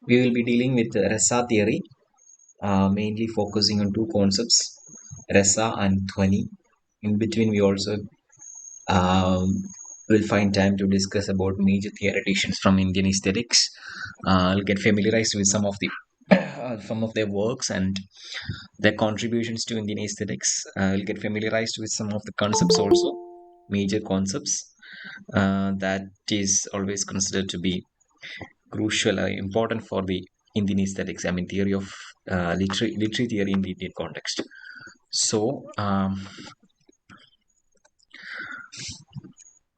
We will be dealing with Rasa theory, mainly focusing on two concepts, Rasa and Dhwani. In between, we also um, will find time to discuss about major theoreticians from Indian aesthetics. I'll get familiarized with some of their works and their contributions to Indian aesthetics. I'll get familiarized with some of the concepts also, major concepts that is always considered to be crucial, important for the Indian aesthetics. I mean, theory of literary theory in the Indian context. So,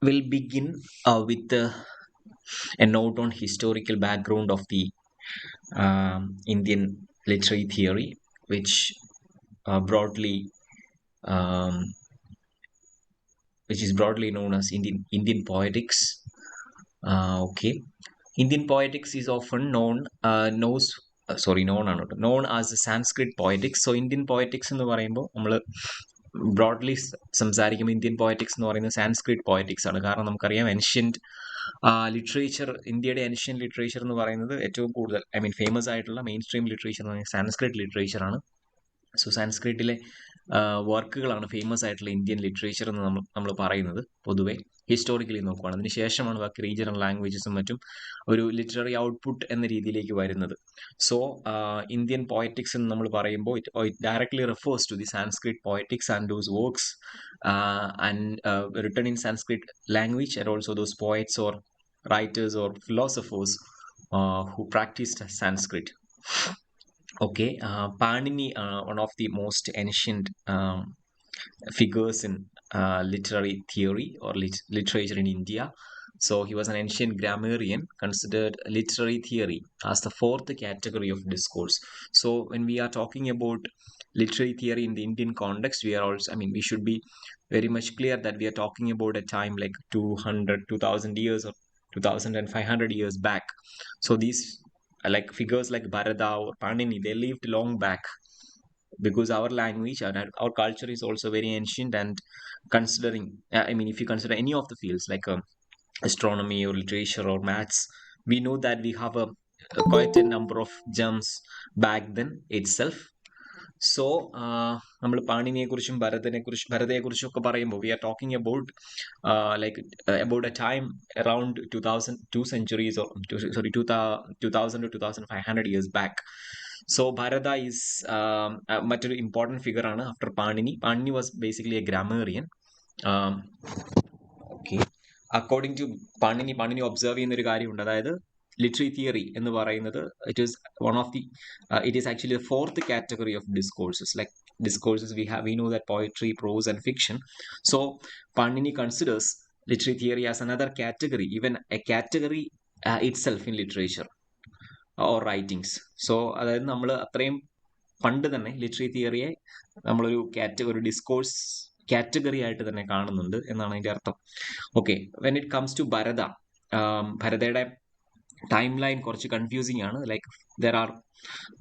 we'll begin with a note on historical background of the Indian literary theory, which broadly, um, which is broadly known as Indian poetics. Okay, Indian poetics is often known as Sanskrit poetics. So Indian poetics എന്ന് പറയുമ്പോൾ നമ്മൾ broadly സംസാരിക്കുമ്പോൾ Indian poetics എന്ന് പറയുന്നത് Sanskrit poetics ആണ്. കാരണം നമുക്കറിയാം എൻഷ്യൻറ്റ് literature, ഇന്ത്യയുടെ എൻഷ്യൻ ലിറ്ററേച്ചർ എന്ന് പറയുന്നത് ഏറ്റവും കൂടുതൽ ഫേമസ് ആയിട്ടുള്ള മെയിൻ സ്ട്രീം ലിറ്ററേച്ചർ എന്ന് പറയുന്നത് സാൻസ്ക്രിറ്റ് ലിറ്ററേച്ചർ ആണ്. സോ സാൻസ്ക്രിറ്റിലെ വർക്കുകളാണ് ഫേമസ് ആയിട്ടുള്ള ഇന്ത്യൻ ലിറ്ററേച്ചർ എന്ന് നമ്മൾ പറയുന്നത് പൊതുവെ ഹിസ്റ്റോറിക്കലി നോക്കുകയാണ്. അതിന് ശേഷമാണ് ബാക്കി റീജിയണൽ ലാംഗ്വേജസും മറ്റും ഒരു ലിറ്റററി ഔട്ട്പുട്ട് എന്ന രീതിയിലേക്ക് വരുന്നത്. സോ ഇന്ത്യൻ പോയറ്റിക്സ് എന്ന് നമ്മൾ പറയുമ്പോൾ it directly refers to the Sanskrit poetics and those works and written in Sanskrit language and also those poets or writers or philosophers who practiced Sanskrit. Okay, Panini, one of the most ancient figures in literary theory or literature in India. So he was an ancient grammarian, considered literary theory as the fourth category of discourse. So when we are talking about literary theory in the Indian context, we are also, we should be very much clear that we are talking about a time like 2,000 years or 2,500 years back. So these like figures like Bharata or Panini, they lived long back, because our language and our culture is also very ancient. And considering, if you consider any of the fields like astronomy or literature or maths, we know that we have quite a number of gems back then itself. So നമ്മൾ പാണിനിയെക്കുറിച്ചും ഭരതയെക്കുറിച്ചും ഒക്കെ പറയുമ്പോൾ we are talking about like about a time around 2,000 centuries or 2,000 to 2,500 years back. So Bharata is മറ്റൊരു important figure ആണ് after Panini. Panini was basically a grammarian. Okay, according to Panini observe ചെയ്യുന്ന ഒരു കാര്യമുണ്ട്. അതായത് ലിറ്ററി തിയറി എന്ന് പറയുന്നത് it is actually the fourth category of discourses. Like discourses, we know that poetry, prose and fiction. So Panini considers literary theory as another category, even a category itself in literature or writings. So അതായത് നമ്മൾ അത്രയും പണ്ട് തന്നെ literary തിയറിയെ നമ്മളൊരു discourse category ആയിട്ട് തന്നെ കാണുന്നുണ്ട് എന്നാണ് അതിന്റെ അർത്ഥം. Okay, when it comes to ഭരതയുടെ ടൈം ലൈൻ കുറച്ച് കൺഫ്യൂസിങ് ആണ്. Like there are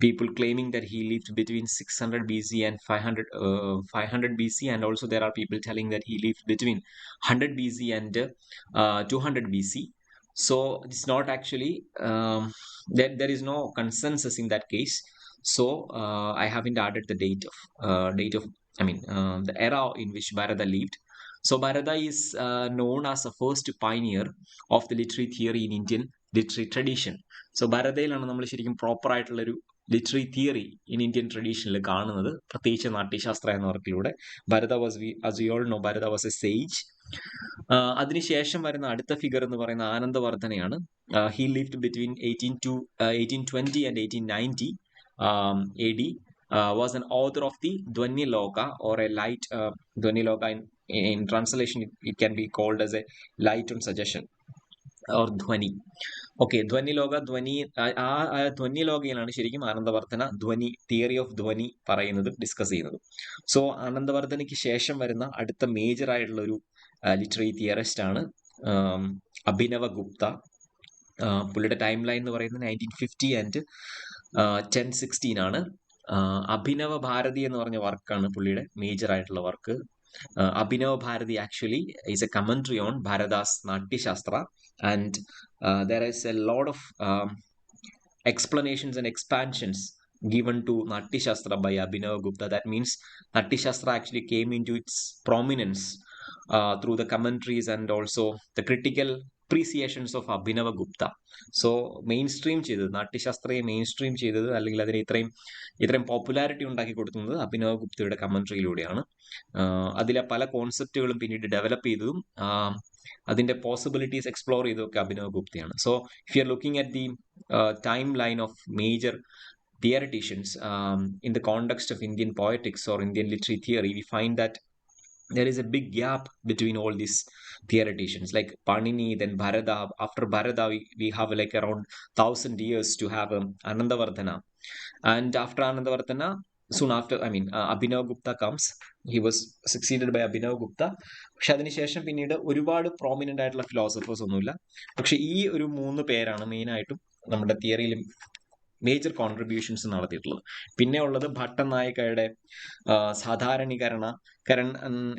people claiming that he lived between 600 BC and 500 BC, and also there are people telling that he lived between 100 BC and 200 BC. So it's not actually there is no consensus in that case. So I haven't added the date of the era in which Bharata lived. So Bharata is known as the first pioneer of the literary theory in Indian literary tradition. So ഭരതയിലാണ് നമ്മൾ ശരിക്കും proper ആയിട്ടുള്ളൊരു literary theory in Indian ട്രഡീഷനിൽ കാണുന്നത്, പ്രത്യേകിച്ച് നാട്യശാസ്ത്ര എന്ന വർക്കിലൂടെ. Bharata was a sage. അതിനുശേഷം വരുന്ന അടുത്ത ഫിഗർ എന്ന് പറയുന്ന ആനന്ദവർദ്ധനയാണ്. He lived between 1820 and 1890 AD. Was an author of the Dhwani Loka, or a light Dhwani Loka. In translation it can be called as a light on suggestion or Dhwani. Okay, ധ്വനി ലോകയിലാണ് ശരിക്കും ആനന്ദവർദ്ധന theory of Dhwani discuss ചെയ്യുന്നത്. So ആനന്ദവർദ്ധനയ്ക്ക് ശേഷം വരുന്ന അടുത്ത major ആയിട്ടുള്ള ഒരു literary theorist ആണ് അഭിനവ ഗുപ്ത. പുള്ളിയുടെ time line എന്ന് പറയുന്നത് 1950 and 1016 ആണ്. അഭിനവ ഭാരതി എന്ന് പറഞ്ഞ വർക്കാണ് പുള്ളിയുടെ മേജർ ആയിട്ടുള്ള work. Abhinav Bharati actually is a commentary on Bharata's Natyashastra, and there is a lot of explanations and expansions given to Natyashastra by Abhinava Gupta. That means Natyashastra actually came into its prominence through the commentaries and also the critical appreciations of Abhinava Gupta. So main stream ചെയ്തത് നാട്യശാസ്ത്രയെ main stream ചെയ്തത് അല്ലെങ്കിൽ അതിന് ഇത്രയും popularity ഉണ്ടാക്കി കൊടുക്കുന്നത് അഭിനവ ഗുപ്തയുടെ കമൻട്രിയിലൂടെയാണ്. അതിലെ പല കോൺസെപ്റ്റുകളും പിന്നീട് ഡെവലപ്പ് ചെയ്തതും അതിന്റെ പോസിബിലിറ്റീസ് എക്സ്പ്ലോർ ചെയ്തതൊക്കെ അഭിനവ ഗുപ്തയാണ്. So if you are looking at the timeline of major theoreticians in the context of Indian poetics or Indian literary theory, we find that there is a big gap between all these theoreticians like Panini, then Bharata. After Bharata, we have like around 1,000 years to have Anandavardhana. And after Anandavardhana, soon after, Abhinav Gupta comes. He was succeeded by Abhinav Gupta. പക്ഷെ അതിനുശേഷം പിന്നീട് ഒരുപാട് prominent ആയിട്ടുള്ള philosophers ഒന്നുമില്ല. പക്ഷെ ഈ ഒരു 3 പേരാണ് മെയിനായിട്ടും നമ്മുടെ തിയറിയിലും മേജർ കോൺട്രിബ്യൂഷൻസ് നടത്തിയിട്ടുള്ളത്. പിന്നെ ഉള്ളത് ഭട്ടനായികയുടെ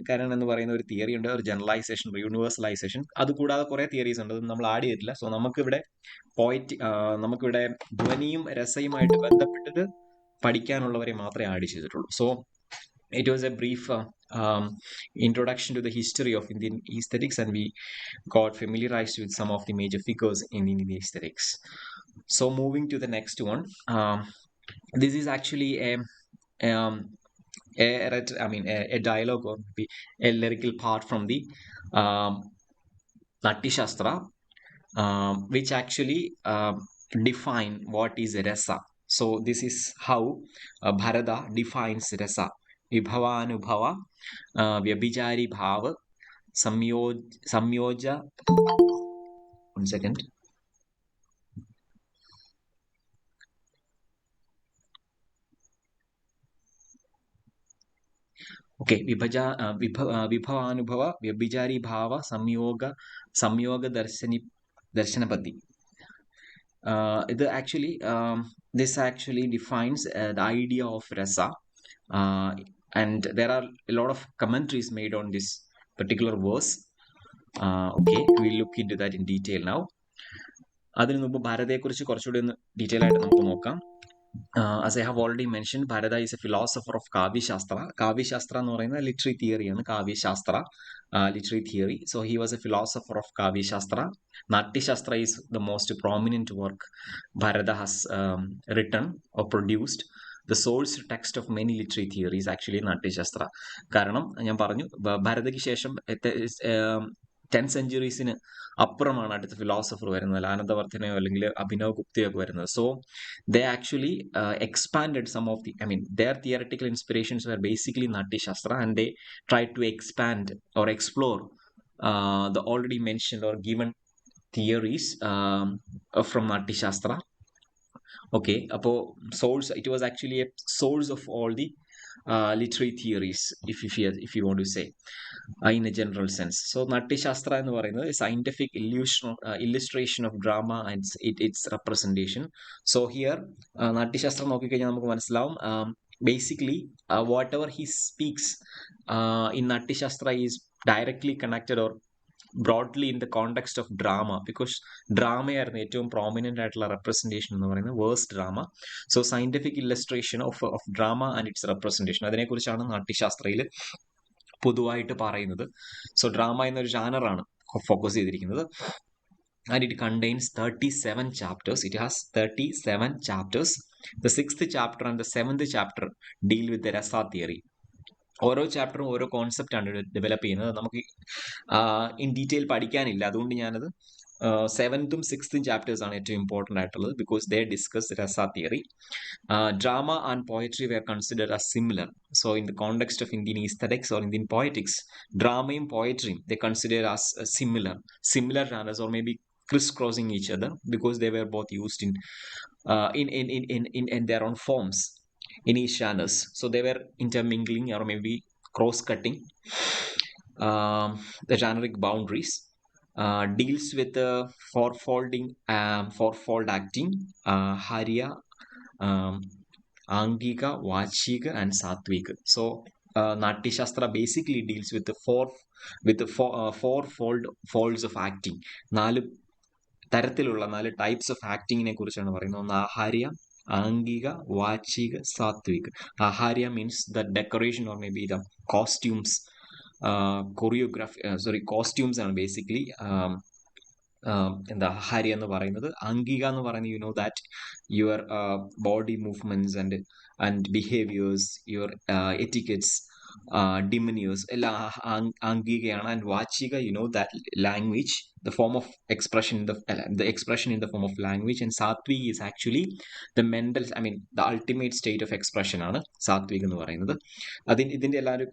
കരൺ എന്ന് പറയുന്ന ഒരു തിയറി ഉണ്ട്, ഒരു ജനറലൈസേഷൻ, ഒരു യൂണിവേഴ്സലൈസേഷൻ. അതുകൂടാതെ കുറെ തിയറീസ് ഉണ്ട്, നമ്മൾ ആഡ് ചെയ്തിട്ടില്ല. സോ നമുക്കിവിടെ ധ്വനിയും രസയുമായിട്ട് ബന്ധപ്പെട്ടത് പഠിക്കാനുള്ളവരെ മാത്രമേ ആഡ് ചെയ്തിട്ടുള്ളൂ. So it was a brief introduction to the history of Indian aesthetics, and we got familiarized with some of the major figures in Indian aesthetics. So moving to the next one, this is actually a dialogue or maybe a lyrical part from the Natyashastra, which actually define what is rasa. So this is how Bharata defines rasa. Vibhavanubhava, Vyabhichari Bhava, Samyoja. One second. Okay, Vibhavanubhava, Vyabhichari Bhava, Samyoga Darshanapati. This actually defines the idea of rasa. And there are a lot of commentaries made on this particular verse. Okay, we'll look into that in detail now. അതിനു മുമ്പ് ഭാരതയെക്കുറിച്ച് കുറച്ചുകൂടി ഒന്ന് detail ആയിട്ട് നമുക്ക് നോക്കാം. As I have already mentioned, Bharata is a philosopher of Kavyashastra. Kavyashastra എന്ന് പറയുന്ന literary തിയറിയാണ് Kavyashastra, literary theory. So he was a philosopher of Kavyashastra. Natyashastra is the most prominent work Bharata has written or produced. The source text of many literary theories actually Natyashastra. കാരണം ഞാൻ പറഞ്ഞു ഭാരതയ്ക്ക് ശേഷം 10 സെഞ്ചുറീസിന് അപ്പുറമാണ് അടുത്ത philosopher വരുന്നത്, ആനന്ദവർദ്ധനയോ അല്ലെങ്കിൽ അഭിനവ് ഗുപ്തയോ ഒക്കെ വരുന്നത്. So they actually expanded some of their theoretical inspirations were basically Natyashastra, and they tried to expand or explore the already mentioned or given theories from Natyashastra. Okay, source, it was actually a source of all the literary theories, if you want to say in a general sense. So Natyashastra എന്ന് പറയുന്നത് scientific illustration of drama and its representation. So here Natyashastra നോക്കിക്കഴിഞ്ഞാൽ നമുക്ക് മനസ്സിലാവും basically whatever he speaks in Natyashastra is directly connected or broadly in the context of drama, because drama ആയിരുന്നു ഏറ്റവും prominent ആയിട്ടുള്ള representation എന്ന് പറയുന്നത് verse drama. So scientific illustration of drama and its representation, അതിനെക്കുറിച്ചാണ് നാട്യശാസ്ത്രയിൽ പൊതുവായിട്ട് പറയുന്നത്. സോ ഡ്രാമ എന്നൊരു ജാനറാണ് ഫോക്കസ് ചെയ്തിരിക്കുന്നത്. And it contains 37 chapters. It has 37 chapters. The 6th chapter and the 7th chapter deal with the Rasa theory. ഓരോ ചാപ്റ്ററും ഓരോ concept ആണ് ഡെവലപ്പ് ചെയ്യുന്നത്. നമുക്ക് ഇൻ ഡീറ്റെയിൽ പഠിക്കാനില്ല, അതുകൊണ്ട് ഞാനത് 7th and 6th chapters ആണ് ഏറ്റവും ഇമ്പോർട്ടൻ്റ് ആയിട്ടുള്ളത്, ബിക്കോസ് ദേ ഡിസ്കസ് രസ theory. Drama and poetry were considered as similar. So in the context of Indian aesthetics or Indian poetics, drama and poetry they consider as similar genres, or maybe crisscrossing each other, because they were both used in their own forms in each genres. So they were intermingling or maybe cross-cutting the generic boundaries. Deals with the fourfold acting, Harya, Angika, Vachika, and Satvika. So Natyashastra basically deals with the four folds of acting. 4 തരത്തിലുള്ള 4 types of ആക്ടിങ്ങിനെ കുറിച്ചാണ് പറയുന്നത്. ഒന്ന് ആഹാര്യ, Angika, Vachika, Sattvika. Aharya means the decoration or maybe the costumes, choreography, costumes ആണ് basically എന്താ ആഹാര്യ എന്ന് പറയുന്നത്. ആംഗിക എന്ന് പറയുന്നത് you know that your body movements and behaviours, your etiquettes, demeanours എല്ലാം ആംഗികയാണ്. And Vachika you know that language, the form of expression the expression in the form of language. And sattvic is actually the mental, I mean the ultimate state of expression ആണ് സാത്വിക് എന്ന് പറയുന്നത്. ഇതിന്റെ എല്ലാ ഒരു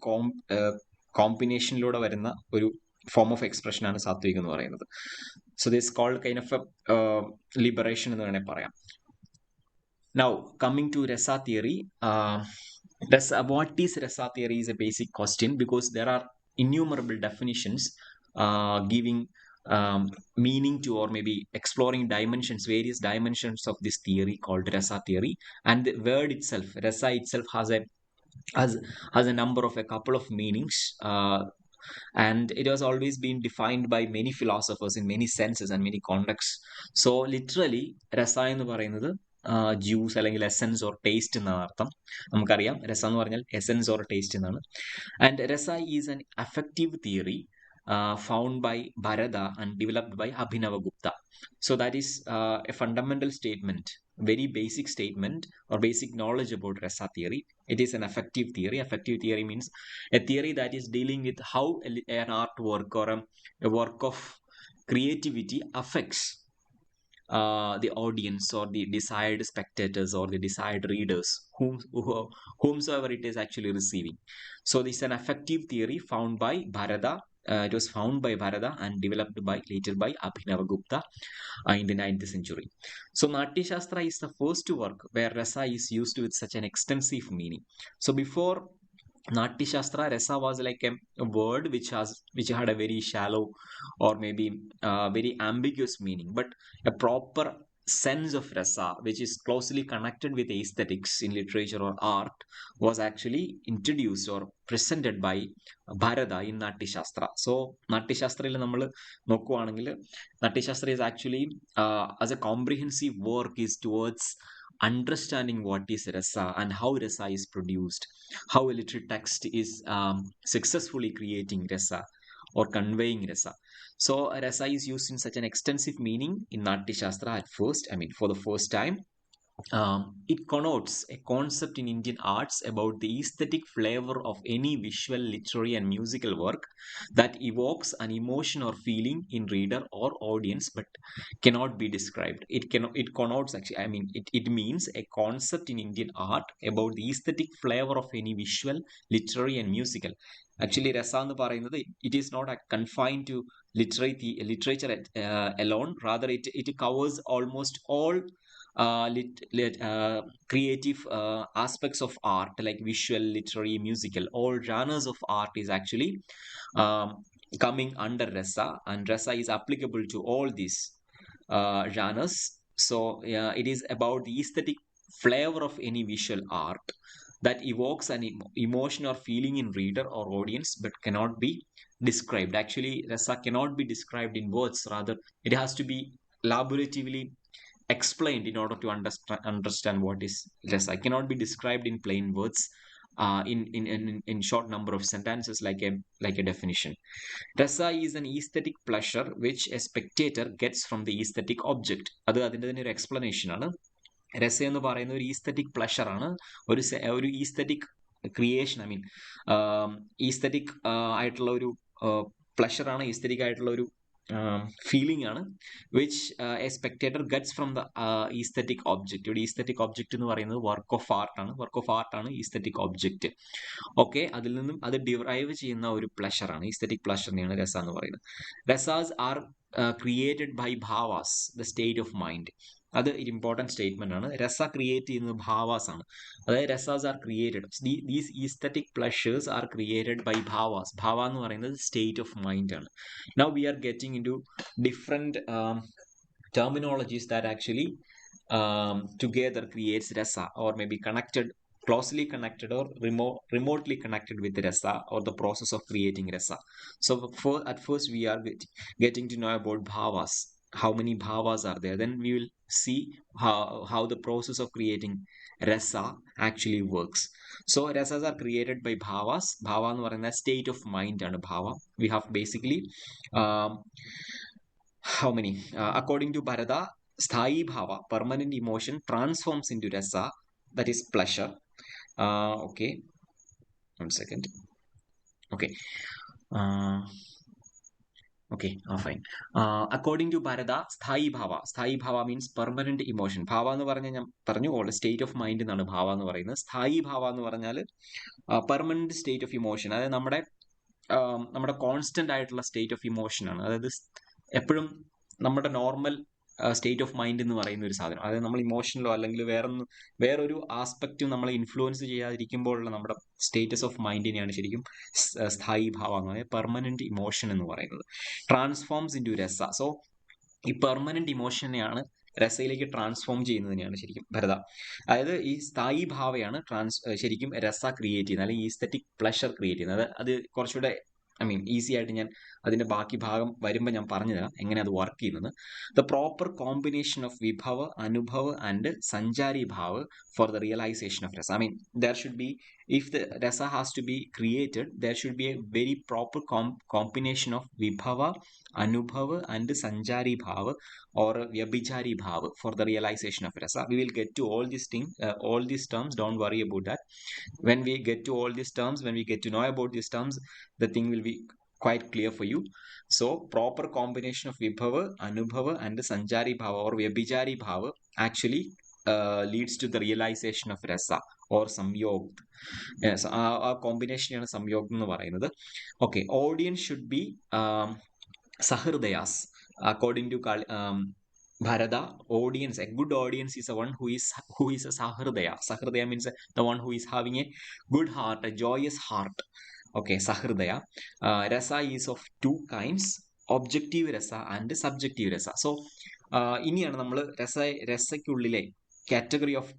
കോമ്പിനേഷനിലൂടെ വരുന്ന ഒരു ഫോം ഓഫ് എക്സ്പ്രഷൻ ആണ് സാത്വിക് എന്ന് പറയുന്നത്. So this called kind of liberation എന്ന് വേണേൽ പറയാം. Now coming to Rasa theory, what is Rasa theory is a basic question, because there are innumerable definitions giving meaning to, or maybe exploring dimensions, various dimensions of this theory called Rasa theory. And the word itself, Rasa itself, has a number of a couple of meanings, and it has always been defined by many philosophers in many senses and many contexts. So literally Rasa എന്ന് പറയുന്നത് juice അല്ലെങ്കിൽ essence or taste എന്നാണ് അർത്ഥം. നമുക്കറിയാം രസ എന്ന് പറഞ്ഞാൽ essence or taste എന്നാണ്. ആൻഡ് രസ is an affective theory found by Bharata and developed by Abhinava Gupta. So that is a fundamental statement, very basic statement or basic knowledge about Rasa theory. It is an affective theory. Affective theory means a theory that is dealing with how an artwork or a work of creativity affects the audience or the desired spectators or the desired readers, whomsoever it is actually receiving. So this is an affective theory found by Bharata. It was found by Bharata and developed later by Abhinava Gupta in the 9th century. So Natyashastra is the first work where Rasa is used with such an extensive meaning. So before Natyashastra, Rasa was like a word which had a very shallow or maybe very ambiguous meaning, but a proper sense of Rasa, which is closely connected with aesthetics in literature or art, was actually introduced or presented by Bharata in Natyashastra. So Natyashastra നമ്മൾ നോക്കുവാണെങ്കിൽ Natyashastra is actually as a comprehensive work is towards understanding what is Rasa and how Rasa is produced, how a literary text is successfully creating Rasa or conveying Rasa. So Rasa is used in such an extensive meaning in Natyashastra at first, I mean for the first time. It connotes a concept in Indian arts about the aesthetic flavor of any visual, literary, and musical work that evokes an emotion or feeling in reader or audience but cannot be described. It connotes actually, I mean, it means a concept in Indian art about the aesthetic flavor of any visual, literary, and musical. Actually, Rasa എന്ന് പറയുന്നത് it is not confined to literature alone. Rather, it covers almost all creative aspects of art, like visual, literary, musical. All genres of art is actually coming under Rasa, and Rasa is applicable to all these genres. So it is about the aesthetic flavor of any visual art that evokes an emotion or feeling in reader or audience but cannot be described. Actually, Rasa cannot be described in words. Rather, it has to be elaboratively explained in order to understand what is Rasa. It cannot be described in plain words, in short number of sentences like a definition. Rasa is an aesthetic pleasure which a spectator gets from the aesthetic object. അത് അതിൻ്റെ തന്നെ ഒരു explanation ആണ്. രസ എന്ന് പറയുന്ന ഒരു aesthetic pleasure ആണ്, ഒരു aesthetic creation, I mean aesthetic ആയിട്ടുള്ള ഒരു പ്ലഷർ ആണ്, ഈസ്തറ്റിക് ആയിട്ടുള്ള ഒരു ഫീലിംഗ് ആണ്, which a spectator gets from the aesthetic object. ഒരു ഈസ്തറ്റിക് ഒബ്ജക്റ്റ് എന്ന് പറയുന്നത് വർക്ക് ഓഫ് ആർട്ടാണ് ഈസ്തറ്റിക് ഒബ്ജക്റ്റ്. ഓക്കെ, അതിൽ നിന്നും അത് ഡിറൈവ് ചെയ്യുന്ന ഒരു പ്ലഷറാണ്, ഈസ്തറ്റിക് പ്ലഷറിനെയാണ് രസ എന്ന് പറയുന്നത്. Rasas are created by bhavas, the state of mind. അത് ഒരു ഇമ്പോർട്ടൻറ്റ് സ്റ്റേറ്റ്മെന്റ് ആണ്. രസ ക്രിയേറ്റ് ചെയ്യുന്നത് ഭാവാസ് ആണ്. അതായത് rasas are created, these aesthetic pleasures are created by bhavas. Bhava എന്ന് പറയുന്നത് സ്റ്റേറ്റ് ഓഫ് മൈൻഡ് ആണ്. Now we are getting into different terminologies that actually together creates Rasa, or maybe closely connected or remotely connected with Rasa, or the process of creating Rasa. So at first we are getting to know about bhavas. how many bhavas are there, then we will see how the process of creating rasa actually works. So rasas are created by bhavas. Bhava എന്ന് പറയുന്ന state of mind ആണ് bhava. We have basically um, how many? According to Bharata, sthayi bhava, permanent emotion, transforms into rasa, that is pleasure. Okay, 1 second. Okay. Uh, Okay, fine. According to Bharata, Sthayi Bhava means permanent emotion. Bhava എന്ന് പറഞ്ഞാൽ ഞാൻ പറഞ്ഞു state of mind എന്നാണ് ഭാവ എന്ന് പറയുന്നത്. സ്ഥായി ഭാവ എന്ന് പറഞ്ഞാൽ പെർമനന്റ് സ്റ്റേറ്റ് ഓഫ് ഇമോഷൻ. അതായത് നമ്മുടെ കോൺസ്റ്റന്റ് ആയിട്ടുള്ള സ്റ്റേറ്റ് ഓഫ് ഇമോഷൻ ആണ്. അതായത് എപ്പോഴും നമ്മുടെ നോർമൽ സ്റ്റേറ്റ് ഓഫ് മൈൻഡ് എന്ന് പറയുന്ന ഒരു സാധനം. അതായത് നമ്മൾ ഇമോഷണലോ അല്ലെങ്കിൽ വേറൊരു ആസ്പെക്റ്റും നമ്മളെ ഇൻഫ്ലുവൻസ് ചെയ്യാതിരിക്കുമ്പോഴുള്ള നമ്മുടെ സ്റ്റേറ്റസ് ഓഫ് മൈൻഡിനെയാണ് ശരിക്കും സ്ഥായി ഭാവം എന്ന് പറയുന്നത്, പെർമനന്റ് ഇമോഷൻ എന്ന് പറയുന്നത്. ട്രാൻസ്ഫോംസ് ഇൻ ടു രസ. സോ ഈ പെർമനന്റ് ഇമോഷനെയാണ് രസയിലേക്ക് ട്രാൻസ്ഫോം ചെയ്യുന്നതിനെയാണ് ശരിക്കും ഭരത. അതായത് ഈ സ്ഥായി ഭാവയാണ് ശരിക്കും രസ ക്രിയേറ്റ് ചെയ്യുന്നത്, അല്ലെങ്കിൽ ഈസ്തറ്റിക് പ്ലഷർ ക്രിയേറ്റ് ചെയ്യുന്നത്. അത് കുറച്ചുകൂടെ ഈസി ആയിട്ട് ഞാൻ അതിന്റെ ബാക്കി ഭാഗം വരുമ്പോൾ ഞാൻ പറഞ്ഞു തരാം എങ്ങനെ അത് വർക്ക് ചെയ്യുന്നത്. ദ പ്രോപ്പർ കോമ്പിനേഷൻ ഓഫ് വിഭവ, അനുഭവ ആൻഡ് സഞ്ചാരി ഭാവ് ഫോർ ദ റിയലൈസേഷൻ ഓഫ് രസ. there should be, if the rasa has to be created, there should be a very proper combination of vibhava, anubhava and sanjari bhava or vyabhichari bhava for the realization of rasa. We will get to all these things, all these terms, don't worry about that. When we get to all these terms, when we get to know about these terms, the thing will be quite clear for you. So proper combination of vibhava, anubhava and sanjari bhava or vyabhichari bhava actually leads to the realization of rasa or samyog. Yes, ആ കോമ്പിനേഷനെയാണ് സംയോഗം എന്ന് പറയുന്നത്. Okay, audience should be sahridayas. According to Bharata, audience, a good audience is a one who is a sahridaya. Sahridaya means the one who is having a good heart, a joyous heart. Okay, sahridaya. Rasa is of two kinds, objective rasa and subjective rasa. So ഇനിയാണ് നമ്മൾ രസയ്ക്കുള്ളിലെ category of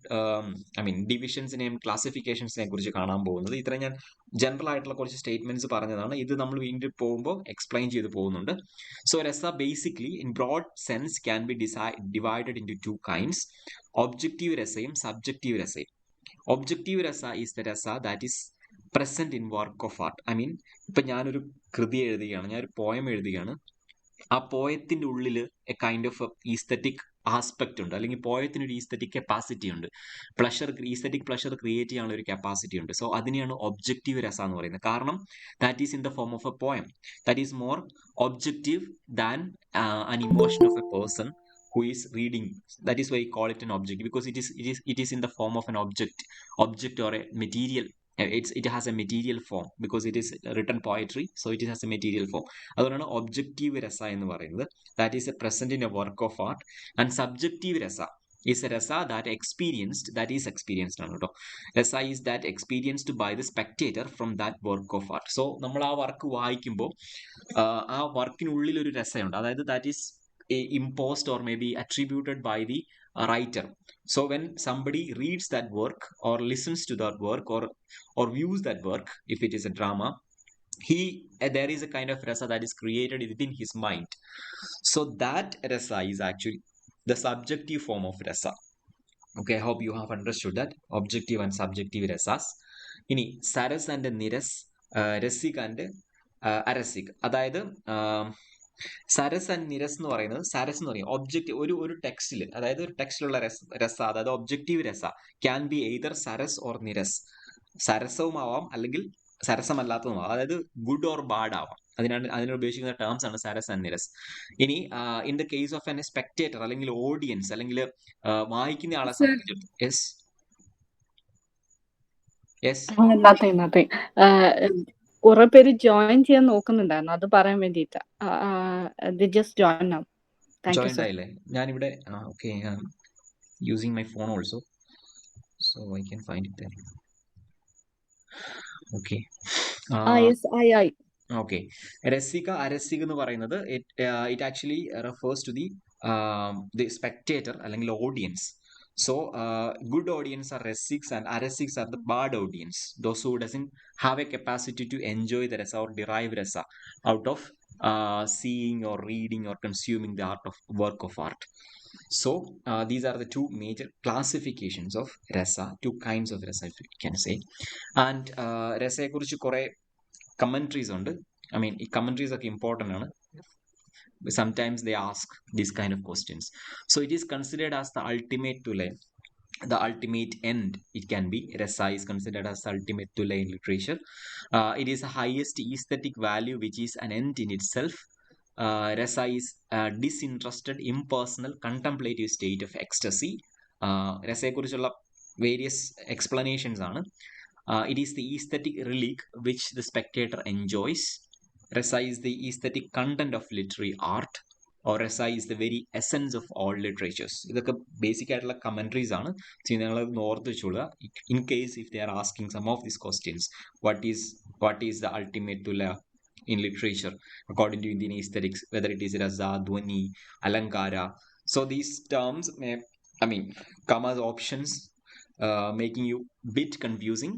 ഡിവിഷൻസിനെയും ക്ലാസിഫിക്കേഷൻസിനെ കുറിച്ച് കാണാൻ പോകുന്നത്. ഇത്ര ഞാൻ general ആയിട്ടുള്ള കുറച്ച് statements പറഞ്ഞതാണ്. ഇത് നമ്മൾ വീണ്ടും പോകുമ്പോൾ എക്സ്പ്ലെയിൻ ചെയ്ത് പോകുന്നുണ്ട്. So rasa basically in broad sense can be divided into two kinds, objective രസയും സബ്ജക്റ്റീവ് രസയും. Objective rasa is the rasa that is present in work of art. ഇപ്പൊ ഞാനൊരു കൃതി എഴുതുകയാണ്, ഞാനൊരു പോയം എഴുതുകയാണ്. ആ പോയത്തിന്റെ ഉള്ളിൽ A kind of aesthetic aspect ഉണ്ട്, അല്ലെങ്കിൽ പോയത്തിന് ഒരു ഈസ്തറ്റിക് കപ്പാസിറ്റി ഉണ്ട്, ഈസ്തറ്റിക് പ്ലഷർ ക്രിയേറ്റ് ചെയ്യാനുള്ള ഒരു കപ്പാസിറ്റി ഉണ്ട്. സോ അതിനെയാണ് ഒബ്ജക്റ്റീവ് രസ എന്ന് പറയുന്നത്. കാരണം that is in the form of A poem, that is more objective than an emotion of a person who is reading. That is why I call it an object, because it is in the form of an object or a material. It has a material form because it is written poetry, so it has a material form. അതുകൊണ്ടാണ് objective രസ എന്ന് പറയുന്നത്. That is A present in A work of art. And subjective രസ is a rasa that is experienced ആണ് കേട്ടോ. രസ is that experienced by the spectator from that work of art. So നമ്മൾ ആ വർക്ക് വായിക്കുമ്പോൾ ആ വർക്കിനുള്ളിൽ ഒരു രസമുണ്ട്, അതായത് that is imposed or maybe attributed by the writer. So when somebody reads that work or listens to that work or views that work, if it is a drama, there is a kind of rasa that is created within his mind. So that rasa is actually the subjective form of rasa. Okay, I hope you have understood that objective and subjective rasas. ഇനി Saras and നിരസ്, Rasikh and അരസിക്. അതായത് Saras and നിരസ് എന്ന് പറയുന്നത്, സരസ് എന്ന് പറയും objective, ഒരു ടെക്സ്റ്റിൽ, അതായത് ഒരു ടെക്സ്റ്റിലുള്ള രസ, അതായത് objective rasa can be either saras or niras. സരസവുമാവാം അല്ലെങ്കിൽ സരസമല്ലാത്തതുമാവാം, അതായത് ഗുഡ് ഓർ ബാഡ് ആവാം. അതിന് ഉപയോഗിക്കുന്ന ടേംസ് ആണ് സരസ് ആൻഡ് നിരസ്. ഇനി in the case of N spectator അല്ലെങ്കിൽ ഓഡിയൻസ് അല്ലെങ്കിൽ വായിക്കുന്ന ആളെ സംബന്ധിച്ചിടത്തോളം, കുറെ പേര് ജോയിൻ ചെയ്യാൻ നോക്കുന്നുണ്ടായിരുന്നു, അത് പറയാൻ വേണ്ടിട്ടാ. Just join now. ജോയിൻ ആയില്ലേ? ഞാനിവിടെ okay, using my phone also, so I can find it there. Okay, okay. Rasika arasika എന്ന് പറയുന്നത് it actually refers to the spectator അല്ലെങ്കിൽ audience. So good audience are resics and aresics are the bad audience, those who doesn't have a capacity to enjoy the rasa or derive rasa out of seeing or reading or consuming the art of work of art. So these are the two major classifications of rasa, two kinds of rasa, if you can say. And രസയെ കുറിച്ച് കുറെ commentaries ഉണ്ട്. I mean ഈ commentaries ഒക്കെ important ആണ്. Sometimes they ask these kind of questions. So it is considered as the ultimate to learn, the ultimate end. It can be rasa is considered as the ultimate to learn in literature. It is the highest aesthetic value, which is an end in itself. Rasa is a disinterested, impersonal, contemplative state of ecstasy. രസയെ കുറിച്ചുള്ള various explanations ആണ്. It is the aesthetic relic which the spectator enjoys. Rasa is the aesthetic content of literary art, or rasa is the very essence of all literatures. ഇതൊക്കെ basic ആയിട്ടുള്ള commentaries ആണ്. നിങ്ങൾ ഓർത്ത് വെച്ചോളുക. In case if they are asking some of these questions, what is the ultimate to learn in literature according to Indian aesthetics, whether it is rasa, dhwani, alankara. So these terms may, I mean, come as options, making you bit confusing.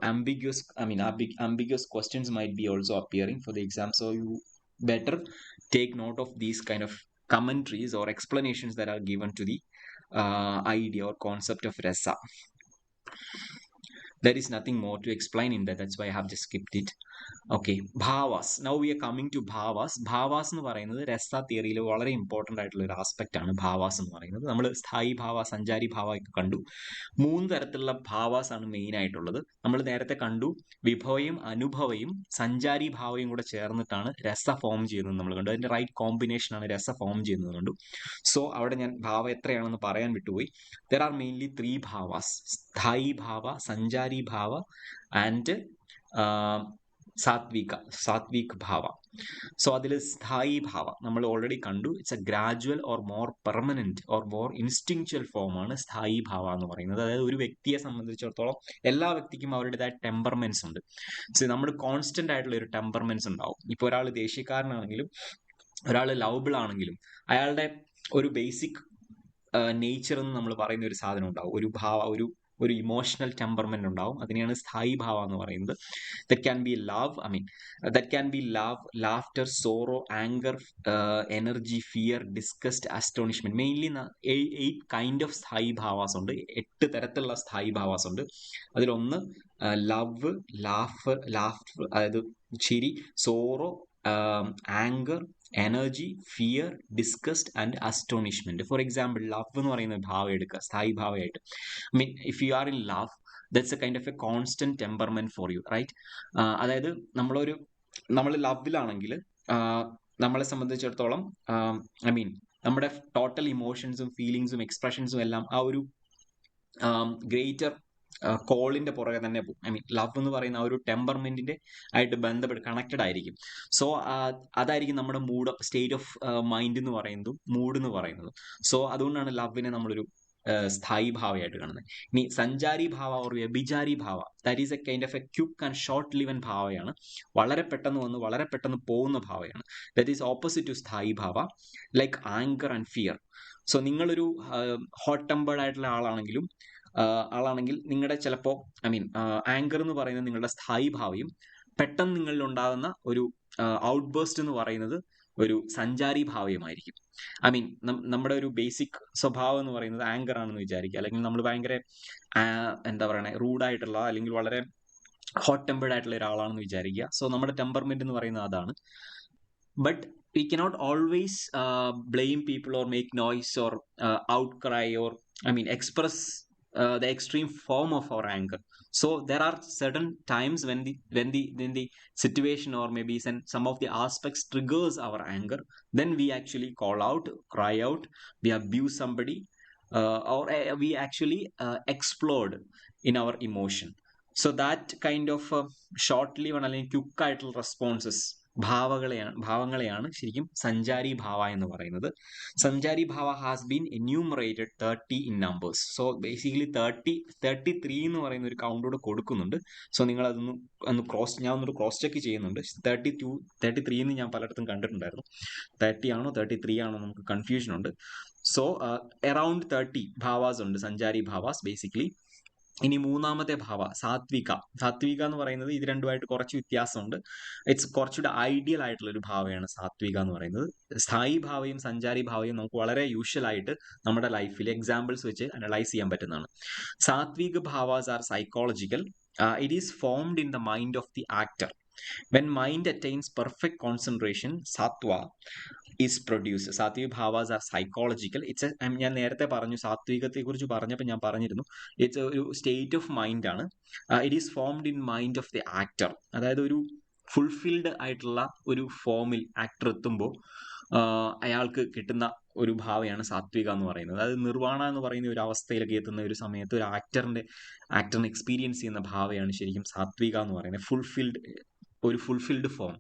Ambiguous questions might be also appearing for the exam, so you better take note of these kind of commentaries or explanations that are given to the idea or concept of rasa. There is nothing more to explain in that, that's why I have just skipped it. Okay, bhavas. Now we are coming to bhavas. Bhavas എന്ന് പറയുന്നത് രസ തിയറിയിൽ വളരെ important ആയിട്ടുള്ള ഒരു aspect ആണ് ഭാവാസ് എന്ന് പറയുന്നത്. നമ്മൾ സ്ഥായി ഭാവ, സഞ്ചാരി ഭാവ ഒക്കെ കണ്ടു. 3 തരത്തിലുള്ള ഭാവാസ് ആണ് മെയിൻ ആയിട്ടുള്ളത്. നമ്മൾ നേരത്തെ കണ്ടു വിഭവയും അനുഭവയും സഞ്ചാരി ഭാവയും കൂടെ ചേർന്നിട്ടാണ് രസ ഫോം ചെയ്യുന്നത് നമ്മൾ കണ്ടു. അതിന്റെ റൈറ്റ് കോമ്പിനേഷൻ ആണ് രസ ഫോം ചെയ്യുന്നത് കണ്ടു. സോ അവിടെ ഞാൻ ഭാവ എത്രയാണെന്ന് പറയാൻ വിട്ടുപോയി. ദർ ആർ മെയിൻലി 3 ഭാവാസ്: സ്ഥായി ഭാവ, സഞ്ചാരി ഭാവ ആൻഡ് സാത്വിക് ഭാവ. സോ അതിൽ സ്ഥായി ഭാവ നമ്മൾ ഓൾറെഡി കണ്ടു. It's a gradual or more permanent or more instinctual form ആണ് സ്ഥായി ഭാവ എന്ന് പറയുന്നത്. അതായത് ഒരു വ്യക്തിയെ സംബന്ധിച്ചിടത്തോളം എല്ലാ വ്യക്തിക്കും അവരുടേതായ ടെമ്പർമെന്റ്സ് ഉണ്ട്. സോ നമ്മൾ കോൺസ്റ്റന്റ് ആയിട്ടുള്ള ഒരു ടെമ്പർമെന്റ്സ് ഉണ്ടാവും. ഇപ്പൊ ഒരാൾ ദേഷ്യക്കാരനാണെങ്കിലും ഒരാൾ ലവബിൾ ആണെങ്കിലും അയാളുടെ ഒരു ബേസിക് നേച്ചർ എന്ന് നമ്മൾ പറയുന്ന ഒരു സാധനം ഉണ്ടാവും, ഒരു ഭാവ, ഒരു ഇമോഷണൽ ടെമ്പർമെന്റ് ഉണ്ടാവും. അതിനെയാണ് സ്ഥായി ഭാവ എന്ന് പറയുന്നത്. That can be love, laughter, sorrow, anger, energy, fear, disgust, astonishment. Mainly 8 kind of sthayi bhavas ഉണ്ട്. 8 തരത്തിലുള്ള സ്ഥായി ഭാവാസ് ഉണ്ട്. അതിലൊന്ന് ലവ്, ലാഫ്റ്റർ അതായത് ചിരി, sorrow, anger, energy, fear, disgust and astonishment. For example, love എന്ന് പറയുന്ന ഭാവം എടുക്കുക സ്ഥായി ഭാവമായിട്ട്. I mean, if you are in love, that's a kind of a constant temperament for you, right? അതായത് നമ്മൾ ലവിലാണെങ്കിൽ നമ്മളെ സംബന്ധിച്ചിടത്തോളം നമ്മുടെ ടോട്ടൽ ഇമോഷൻസും ഫീലിങ്സും എക്സ്പ്രഷൻസും എല്ലാം ആ ഒരു ഗ്രേറ്റർ കോളിന്റെ പുറകെ തന്നെ പോകും. ലവ് എന്ന് പറയുന്ന ആ ഒരു ടെമ്പർമെന്റിന്റെ ആയിട്ട് ബന്ധപ്പെട്ട് കണക്റ്റഡ് ആയിരിക്കും. സോ അതായിരിക്കും നമ്മുടെ സ്റ്റേറ്റ് ഓഫ് മൈൻഡ് എന്ന് പറയുന്നതും മൂഡ് എന്ന് പറയുന്നതും. സോ അതുകൊണ്ടാണ് ലവിനെ നമ്മളൊരു സ്ഥായി ഭാവയായിട്ട് കാണുന്നത്. ഇനി സഞ്ചാരി ഭാവ or vyabhichari bhava, that is a kind of a quick and short lived ഭാവയാണ്. വളരെ പെട്ടെന്ന് വന്ന് വളരെ പെട്ടെന്ന് പോകുന്ന ഭാവയാണ്. That is opposite to sthayi bhava, like anger and fear. So നിങ്ങളൊരു ഹോട്ട് ടെമ്പേർഡ് ആയിട്ടുള്ള ആളാണെങ്കിൽ നിങ്ങളുടെ ചിലപ്പോൾ ആങ്കർ എന്ന് പറയുന്നത് നിങ്ങളുടെ സ്ഥായി ഭാവയും പെട്ടെന്ന് നിങ്ങളിൽ ഉണ്ടാകുന്ന ഒരു ഔട്ട്ബേസ്റ്റ് എന്ന് പറയുന്നത് ഒരു സഞ്ചാരി ഭാവയുമായിരിക്കും. നമ്മുടെ ഒരു ബേസിക് സ്വഭാവം എന്ന് പറയുന്നത് ആങ്കർ ആണെന്ന് വിചാരിക്കുക, അല്ലെങ്കിൽ നമ്മൾ ഭയങ്കര എന്താ പറയണേ റൂഡായിട്ടുള്ള അല്ലെങ്കിൽ വളരെ ഹോട്ട് ടെമ്പേർഡ് ആയിട്ടുള്ള ഒരാളാണെന്ന് വിചാരിക്കുക. സോ നമ്മുടെ ടെമ്പർമെന്റ് എന്ന് പറയുന്നത് അതാണ്. But we cannot always blame people or make noise or outcry or express the extreme form of our anger. So there are certain times when the situation or maybe some of the aspects triggers our anger. Then we actually call out, cry out, we abuse somebody, or we actually explode in our emotion. So that kind of short-lived അല്ലെങ്കിൽ quick ആയിട്ടുള്ള responses ഭാവങ്ങളെയാണ് ശരിക്കും സഞ്ചാരി ഭാവ എന്ന് പറയുന്നത്. Sanchari bhava has been enumerated 30 in numbers. So basically 33 എന്ന് പറയുന്ന ഒരു കൗണ്ടോട് കൊടുക്കുന്നുണ്ട്. സോ നിങ്ങൾ ഞാൻ ഒന്നൊരു ക്രോസ് ചെക്ക് ചെയ്യുന്നുണ്ട്. 33 എന്ന് ഞാൻ പലയിടത്തും കണ്ടിട്ടുണ്ടായിരുന്നു. 30 ആണോ 33 ആണോ നമുക്ക് കൺഫ്യൂഷൻ ഉണ്ട്. സോ അറൌണ്ട് 30 ഭാവാസ് ഉണ്ട്, സഞ്ചാരി ഭാവാസ് ബേസിക്കലി. ഇനി മൂന്നാമത്തെ ഭാവ സാത്വിക. സാത്വിക എന്ന് പറയുന്നത് ഇത് രണ്ടുമായിട്ട് കുറച്ച് വ്യത്യാസമുണ്ട്. ഇറ്റ്സ് കുറച്ചുകൂടെ ഐഡിയൽ ആയിട്ടുള്ള ഒരു ഭാവയാണ് സാത്വിക എന്ന് പറയുന്നത്. സ്ഥായി ഭാവയും സഞ്ചാരി ഭാവയും നമുക്ക് വളരെ യൂഷ്വൽ ആയിട്ട് നമ്മുടെ ലൈഫിൽ എക്സാമ്പിൾസ് വെച്ച് അനലൈസ് ചെയ്യാൻ പറ്റുന്നതാണ്. Sattvika bhavas are psychological. It is formed in the mind of the actor. When mind attains perfect concentration, sattva is produced. സാത്വിക ഭാവാസ് ആർ സൈക്കോളജിക്കൽ. ഞാൻ നേരത്തെ പറഞ്ഞു, സാത്വികത്തെ കുറിച്ച് പറഞ്ഞപ്പോൾ ഞാൻ പറഞ്ഞിരുന്നു, ഇറ്റ്സ് ഒരു സ്റ്റേറ്റ് ഓഫ് മൈൻഡ് ആണ്. It is formed in mind of the actor. അതായത് ഒരു ഫുൾഫിൽഡ് ആയിട്ടുള്ള ഒരു ഫോമിൽ ആക്ടർ എത്തുമ്പോൾ അയാൾക്ക് കിട്ടുന്ന ഒരു ഭാവയാണ് സാത്വിക എന്ന് പറയുന്നത്. അതായത് നിർവാണ എന്ന് പറയുന്ന ഒരു അവസ്ഥയിലൊക്കെ എത്തുന്ന ഒരു സമയത്ത് ഒരു ആക്ടറിനെ എക്സ്പീരിയൻസ് ചെയ്യുന്ന ഭാവയാണ് ശരിക്കും സാത്വിക എന്ന് പറയുന്നത്. ഒരു ഫുൾഫിൽഡ് ഫോം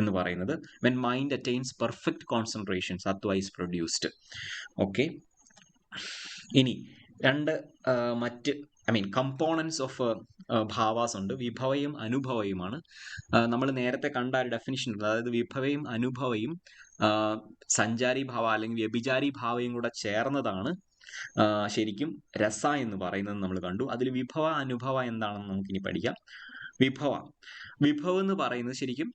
എന്ന് പറയുന്നത്. When mind attains perfect concentration, Satwa is produced. Okay, ഇനി രണ്ട് മറ്റ് കമ്പോണൻസ് ഓഫ് ഭാവാസ് ഉണ്ട്. വിഭവയും അനുഭവയുമാണ്. നമ്മൾ നേരത്തെ കണ്ട ഒരു ഡെഫിനിഷൻ ഉണ്ട്. അതായത് വിഭവയും അനുഭവയും സഞ്ചാരി ഭാവ അല്ലെങ്കിൽ വ്യഭിചാരി ഭാവയും കൂടെ ചേർന്നതാണ് ശരിക്കും രസ എന്ന് പറയുന്നത് നമ്മൾ കണ്ടു. അതിൽ വിഭവ അനുഭവ എന്താണെന്ന് നമുക്കിനി പഠിക്കാം. വിഭവ എന്ന് പറയുന്നത് ശരിക്കും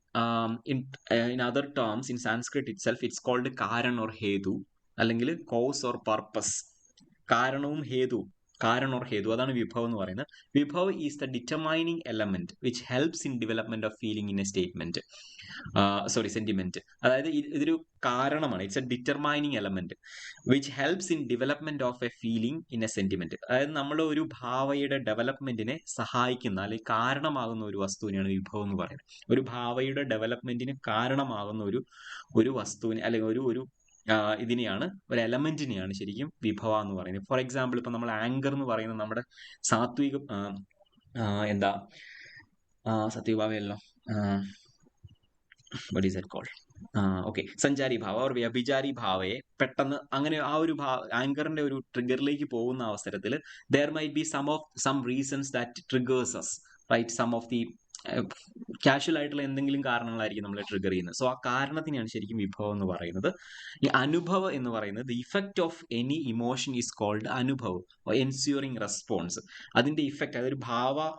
in other terms in Sanskrit itself it's called karan or hetu, അല്ലെങ്കിൽ കോസ് ഓർ പർപ്പസ്. കാരണവും ഹേതു, അതാണ് വിഭവം എന്ന് പറയുന്നത്. Vibhav is the determining element which helps in development of feeling in A statement, sentiment. അതായത് ഇതൊരു കാരണമാണ്. It's A determining element which helps in development of A feeling in A sentiment. അതായത് നമ്മൾ ഒരു ഭാവയുടെ ഡെവലപ്മെന്റിനെ സഹായിക്കുന്ന അല്ലെങ്കിൽ കാരണമാകുന്ന ഒരു വസ്തുവിനെയാണ് വിഭവം എന്ന് പറയുന്നത്. ഒരു ഭാവയുടെ ഡെവലപ്മെന്റിന് കാരണമാകുന്ന ഒരു വസ്തുവിനെ അല്ലെങ്കിൽ ഒരു ഇതിനെയാണ്, ഒരു എലമെന്റിനെയാണ് ശരിക്കും വിഭവ എന്ന് പറയുന്നത്. ഫോർ എക്സാമ്പിൾ, ഇപ്പൊ നമ്മൾ ആങ്കർ എന്ന് പറയുന്നത് നമ്മുടെ സാത്വിക സത്യഭാവയല്ലോ, what is that called? Okay, സഞ്ചാരി ഭാവ ഓർ വ്യഭിചാരി ഭാവയെ പെട്ടെന്ന് അങ്ങനെ ആ ഒരു ആങ്കറിന്റെ ഒരു ട്രിഗറിലേക്ക് പോകുന്ന അവസരത്തിൽ there might be some reasons that triggers us, right? Some of the casual ആയിട്ടുള്ള എന്തെങ്കിലും കാരണങ്ങളായിരിക്കും നമ്മളെ ട്രിഗർ ചെയ്യുന്നത്. സോ ആ കാരണത്തിനാണ് ശരിക്കും വിഭവം എന്ന് പറയുന്നത്. ഈ അനുഭവം എന്ന് പറയുന്നത് the effect of any emotion is called അനുഭവം, എൻസ്യൂറിങ് റെസ്പോൺസ്. അതിന്റെ ഇഫക്റ്റ്, അതൊരു ഭാവം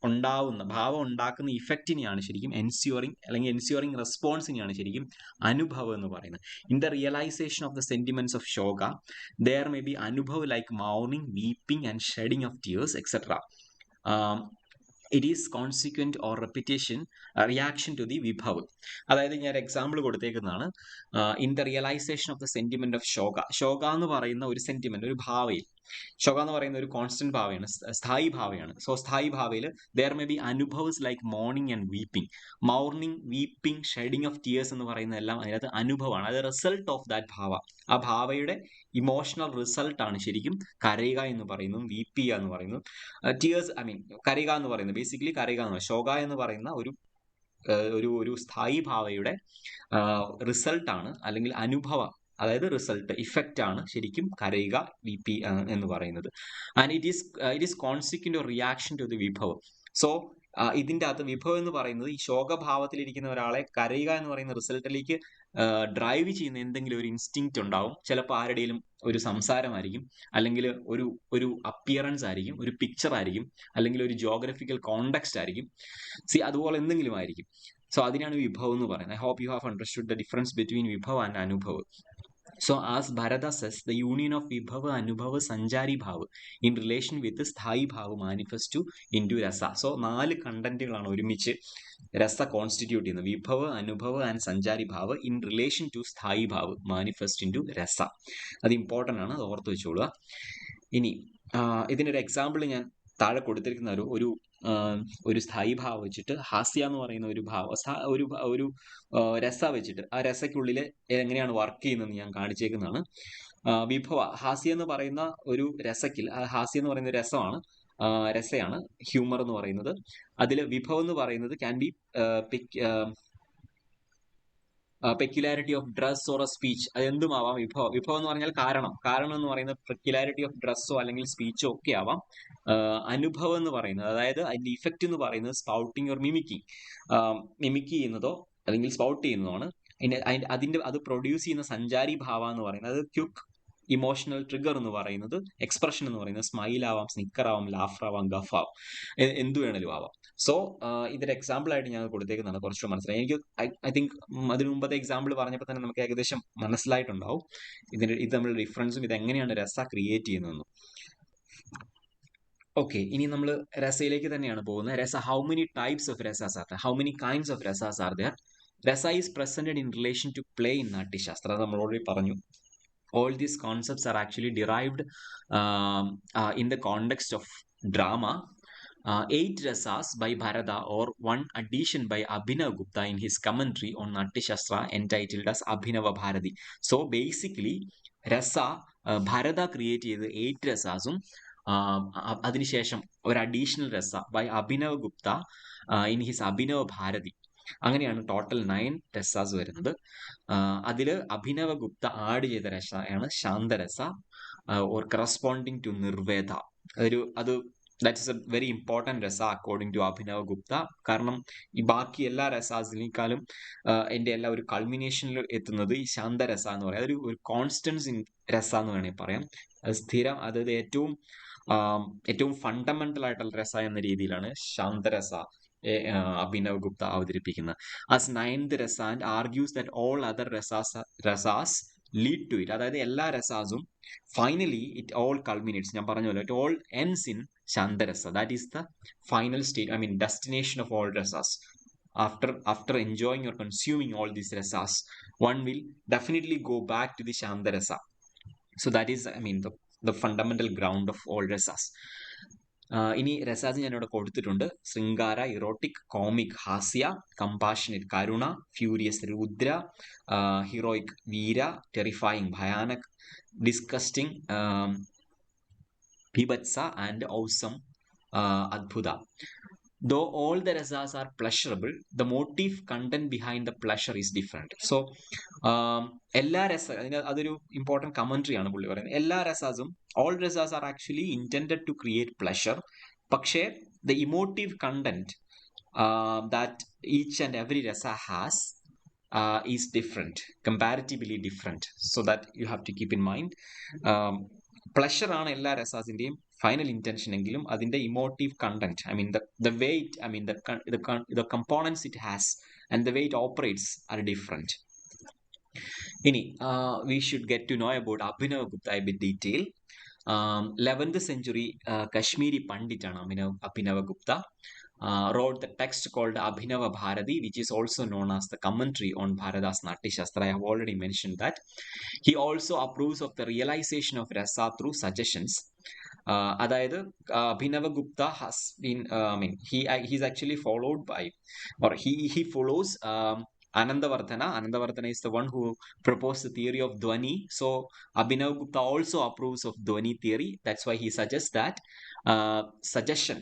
ഉണ്ടാക്കുന്ന ഇഫക്റ്റിനെയാണ് ശരിക്കും എൻസ്യൂറിങ് റെസ്പോൺസിനെയാണ് ശരിക്കും അനുഭവം എന്ന് പറയുന്നത്. In the realisation of the sentiments of shoka there may be anubhav like മൗണിങ്, weeping and shedding of tears etcetera. It is consequent or repetition reaction to the vibhav. അതായത് ഞാൻ എക്സാമ്പിൾ കൊടുത്തേക്കുന്നതാണ്. In the realisation of the sentiment of shoka എന്ന് പറയുന്ന ഒരു sentiment, ഒരു ഭാവയിൽ, ശോക എന്ന് പറയുന്ന ഒരു കോൺസ്റ്റന്റ് ഭാവയാണ്, സ്ഥായി ഭാവയാണ്. സോ സ്ഥായി ഭാവയിൽ there may be anubhavs like mourning and weeping. Mourning, weeping, shedding of tears എന്ന് പറയുന്നതെല്ലാം അതിനകത്ത് അനുഭവമാണ്. അത് റിസൾട്ട് ഓഫ് ദാറ്റ് ഭാവ. ആ ഭാവയുടെ ഇമോഷണൽ റിസൾട്ട് ആണ് ശരിക്കും കരയുക എന്ന് പറയുന്നതും വീപ്പ് ചെയ്യുക എന്ന് പറയുന്നതും. ടിയേഴ്സ് കരയുക എന്ന് പറയുന്നത് ബേസിക്കലി ശോക എന്ന് പറയുന്ന ഒരു സ്ഥായി ഭാവയുടെ റിസൾട്ട് ആണ്, അല്ലെങ്കിൽ അനുഭവം, അതായത് റിസൾട്ട്, ഇഫക്റ്റ് ആണ് ശരിക്കും കരയുക, വിപി എന്ന് പറയുന്നത്. And it is consequent or reaction to the vibhav. So ഇതിന്റെ അകത്ത് വിഭവം എന്ന് പറയുന്നത് ഈ ശോകഭാവത്തിലിരിക്കുന്ന ഒരാളെ കരയുക എന്ന് പറയുന്ന റിസൾട്ടിലേക്ക് ഡ്രൈവ് ചെയ്യുന്ന എന്തെങ്കിലും ഒരു ഇൻസ്റ്റിങ്ക്റ്റ് ഉണ്ടാവും. ചിലപ്പോൾ ആരുടെയും ഒരു സംസാരമായിരിക്കും, അല്ലെങ്കിൽ ഒരു അപ്പിയറൻസ് ആയിരിക്കും, ഒരു പിക്ചർ ആയിരിക്കും, അല്ലെങ്കിൽ ഒരു ജോഗ്രഫിക്കൽ കോണ്ടെക്സ്റ്റ് ആയിരിക്കും, അതുപോലെ എന്തെങ്കിലും ആയിരിക്കും. സോ അതിനാണ് വിഭവം എന്ന് പറയുന്നത്. I hope you have understood the difference between vibhav and anubhav. So as Bharata says, the union of Vibhava, Anubhava, Sanjari Bhava in relation with the Sthai Bhava manifests to into Rasa. So 4 കണ്ടന്റുകളാണ് ഒരുമിച്ച് രസ constitute ചെയ്യുന്നത്. വിഭവ, അനുഭവ and സഞ്ചാരി ഭാവ in relation to sthayi ഭാവ manifest in to രസ. അത് ഇമ്പോർട്ടൻ്റ് ആണ്, അത് ഓർത്ത് വെച്ചോളുക. ഇനി ഇതിനൊരു എക്സാമ്പിൾ ഞാൻ താഴെ കൊടുത്തിരിക്കുന്ന ഒരു സ്ഥായി ഭാവം വെച്ചിട്ട്, ഹാസ്യ എന്ന് പറയുന്ന ഒരു രസ വെച്ചിട്ട്, ആ രസയ്ക്കുള്ളിൽ എങ്ങനെയാണ് വർക്ക് ചെയ്യുന്നതെന്ന് ഞാൻ കാണിച്ചേക്കുന്നതാണ്. വിഭവ, ഹാസ്യ എന്ന് പറയുന്ന ഒരു രസയ്ക്കിൽ, ഹാസ്യം എന്ന് പറയുന്ന രസയാണ് ഹ്യൂമർ എന്ന് പറയുന്നത്. അതിൽ വിഭവം എന്ന് പറയുന്നത് can be peculiarity of dress or A speech. അത് എന്തുമാവാം. വിഭവം എന്ന് പറഞ്ഞാൽ കാരണം എന്ന് പറയുന്നത് പെക്യുലാരിറ്റി ഓഫ് ഡ്രസ്സോ അല്ലെങ്കിൽ സ്പീച്ചോ ഒക്കെ ആവാം. അനുഭവം എന്ന് പറയുന്നത്, അതായത് അതിന്റെ ഇഫക്റ്റ് എന്ന് പറയുന്നത് സ്പൗട്ടിങ് ഓർ മിമിക് ചെയ്യുന്നതോ അല്ലെങ്കിൽ സ്പൗട്ട് ചെയ്യുന്നതോ ആണ്. അത് പ്രൊഡ്യൂസ് ചെയ്യുന്ന സഞ്ചാരി ഭാവ എന്ന് പറയുന്നത്, അത് ക്യുക്ക് ഇമോഷണൽ ട്രിഗർ എന്ന് പറയുന്നത്, എക്സ്പ്രഷൻ എന്ന് പറയുന്നത് സ്മൈൽ ആവാം, സ്നിക്കർ ആവാം, ലാഫർ ആവാം, ഗഫ് ആവാം, എന്ത് വേണേലും ആവാം. സോ ഇതൊരു എക്സാമ്പിൾ ആയിട്ട് ഞാൻ കൊടുത്തേക്കുന്നതാണ്, കുറച്ചുകൂടെ മനസ്സിലായി. എനിക്ക് ഐ തിങ്ക് അതിന് മുമ്പത്തെ എക്സാമ്പിൾ പറഞ്ഞപ്പോൾ തന്നെ നമുക്ക് ഏകദേശം മനസ്സിലായിട്ടുണ്ടാവും ഇത് തമ്മിലുള്ള ഡിഫറൻസും ഇത് എങ്ങനെയാണ് രസ ക്രിയേറ്റ് ചെയ്യുന്നതെന്നും. ഓക്കെ, ഇനി നമ്മൾ രസയിലേക്ക് തന്നെയാണ് പോകുന്നത്. Rasa, how many types of rasas are there, how many kinds of rasas are there. Rasa is presented in relation to play in Natyashastra, അത് നമ്മൾ ഓൾറെഡി പറഞ്ഞു. All these concepts are actually derived in the context of drama. 8 rasas by Bharata, or one addition by Abhinav Gupta in his commentary on Natyashastra entitled as Abhinava Bharati. So basically, rasa Bharata create ചെയ്ത് 8 രസാസും അതിനുശേഷം ഒരു additional rasa by Abhinav Gupta in his Abhinav Bharati. അങ്ങനെയാണ് total 9 rasas വരുന്നത്. അതില് Abhinava Gupta add ചെയ്ത രസമാണ് ശാന്തരസ, or corresponding to നിർവേദ. അത് that's A very important രസ അക്കോർഡിംഗ് ടു അഭിനവ ഗുപ്ത. കാരണം ഈ ബാക്കി എല്ലാ രസാസിനേക്കാളും എൻ്റെ എല്ലാ ഒരു കൾമിനേഷനിൽ എത്തുന്നത് ഈ ശാന്തരസ എന്ന് പറയാം. അതൊരു കോൺസ്റ്റൻസ് ഇൻ രസ എന്ന് വേണമെങ്കിൽ പറയാം. അത് സ്ഥിരം, അതായത് ഏറ്റവും ഫണ്ടമെന്റൽ ആയിട്ടുള്ള രസ എന്ന രീതിയിലാണ് ശാന്തരസ അഭിനവ് ഗുപ്ത അവതരിപ്പിക്കുന്നത്. as ninth രസ and argues that all other rasas lead to it. അതായത് എല്ലാ രസാസും ഫൈനലി ഇറ്റ് ഓൾ കൾമിനേറ്റ്സ്, ഞാൻ പറഞ്ഞ പോലെ it all ends in shantarasa. That is the final state, I mean destination of all rasas. After enjoying or consuming all these rasas, one will definitely go back to the Shantarasa. So that is, I mean, the fundamental ground of all rasas. ഇനി രസാസ് ഞാനിവിടെ കൊടുത്തിട്ടുണ്ട്. Shringara, erotic, comic, hasya, compassionate, karuna, furious, rudra, heroic, veera, terrifying, bhayanak, disgusting, bibhatsa, and awesome, adbhuta. Though all the rasas are pleasurable, the motive content behind the pleasure is different. So എല്ലാ രസ, അതൊരു important commentary ആണ് പുള്ളി പറയുന്നത്. എല്ലാ രസാസും, all rasas are actually intended to create pleasure, പക്ഷേ the emotive content that each and every rasa has is different, comparatively different. So that you have to keep in mind. Pleasure ആണ് എല്ലാ രസാസിന്റെയും final intention എങ്കിലും അതിന്റെ emotive content, I mean the way it, I mean the components it has and the way it operates are different. ഇനി we should get to know about Abhinav Gupta a bit detail. 11th century Kashmiri Pandit ആണ് Abhinava Gupta. Wrote the text called Abhinava Bharati, which is also known as the commentary on Bharata's Natyashastra. I have already mentioned that. He also approves of the realization of rasa through suggestions. അതായത് Abhinava Gupta has been, I mean, he's actually followed by, or he follows Anandavardhana. Anandavardhana is the one who proposed the theory of Dhwani. So Abhinav Gupta also approves of Dhwani theory. That's why he suggests that suggestion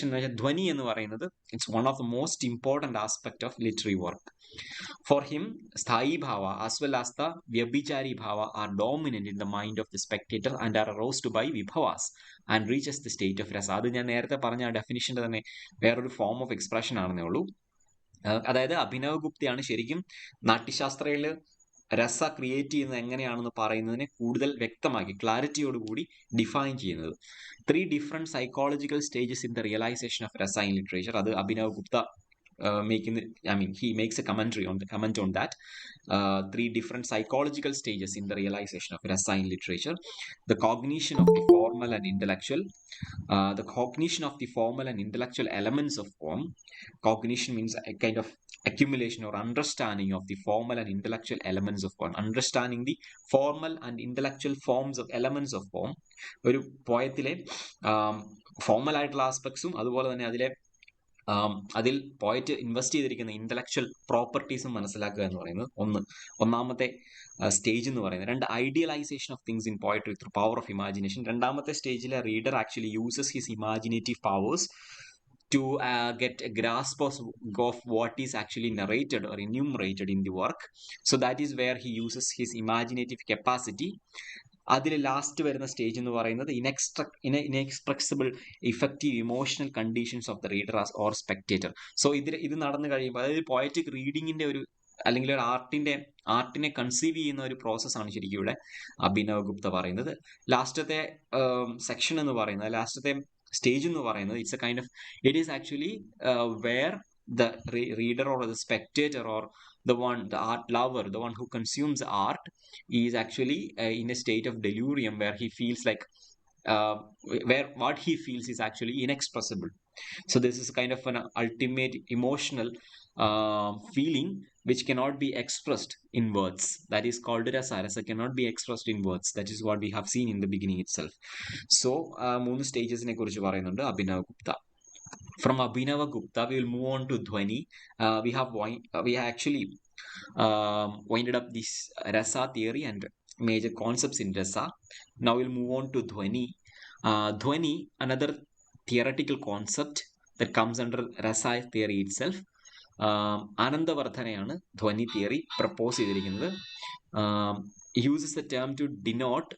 എന്ന് വെച്ചാൽ ധ്വനി എന്ന് പറയുന്നത് it's one of the most important aspect of literary work. For him, sthayi bhava as well as the vyabhichari bhava are dominant in the mind of the spectator and are aroused by vibhavas and reaches the state of rasa. അത് ഞാൻ നേരത്തെ പറഞ്ഞ ആ ഡെഫിനിഷൻ്റെ തന്നെ വേറൊരു form of expression ആണെന്നേ ഉള്ളൂ. അതായത് അഭിനവ് ഗുപ്തയാണ് ശരിക്കും നാട്യശാസ്ത്രയിൽ രസ ക്രിയേറ്റ് ചെയ്യുന്നത് എങ്ങനെയാണെന്ന് പറയുന്നതിനെ കൂടുതൽ വ്യക്തമാക്കി ക്ലാരിറ്റിയോടുകൂടി ഡിഫൈൻ ചെയ്യുന്നത്. 3 different psychological stages in the realization of rasa in literature. അത് Abhinav Gupta he makes a comment on that. 3 different psychological stages in the realization of rasa in literature. The cognition of the formal and intellectual. The cognition of the formal and intellectual elements of form. Cognition means a kind of accumulation or understanding of the formal and intellectual elements of form. Understanding the formal and intellectual forms of elements of form. ഒരു പോയത്തിലെ formal ആയിട്ടുള്ള ആസ്പെക്ട്സും അതുപോലെ തന്നെ അതിൽ poet invest ചെയ്തിരിക്കുന്ന intellectual പ്രോപ്പർട്ടീസും മനസ്സിലാക്കുക എന്ന് പറയുന്നത് ഒന്നാമത്തെ സ്റ്റേജ് എന്ന് പറയുന്നത്. 2, idealisation of things in poetry through power of imagination. രണ്ടാമത്തെ സ്റ്റേജിലെ reader actually uses his imaginative powers to get a grasp of what is actually narrated or enumerated in the work. So that is where he uses his imaginative capacity. അതിൽ last വരുന്ന stage എന്ന് പറയുന്നത് inexpressible effective emotional conditions of the reader or spectator. So ഇത് നടന്നു കഴിയുമ്പോൾ, അതായത് poetic റീഡിങ്ങിന്റെ ഒരു അല്ലെങ്കിൽ ഒരു ആർട്ടിനെ കൺസീവ് ചെയ്യുന്ന ഒരു പ്രോസസ്സാണ് ശരിക്കും ഇവിടെ അഭിനവ് ഗുപ്ത പറയുന്നത്. ലാസ്റ്റത്തെ സെക്ഷൻ എന്ന് പറയുന്നത്, ലാസ്റ്റത്തെ സ്റ്റേജ് എന്ന് പറയുന്നത്, it's a kind of, it is actually where the reader or the spectator or the art lover, the one who consumes art, is actually in a state of delirium where he feels like uh, where what he feels is actually inexpressible. So this is kind of an ultimate emotional feeling which cannot be expressed in words. That is called rasa. Rasa cannot be expressed in words. That is what we have seen in the beginning itself. So മൂന്ന് സ്റ്റേജസിനെ കുറിച്ച് പറയുന്നുണ്ട് Abhinav Gupta. From Abhinava Gupta, we will move on to Dhwani. We have actually winded up this Rasa theory and major concepts in Rasa. Now we'll move on to Dhwani. Dhwani, another theoretical concept that comes under Rasa theory itself. ആനന്ദവർദ്ധനയാണ് dhwani theory propose ചെയ്തിരിക്കുന്നത്. Uses a term to denote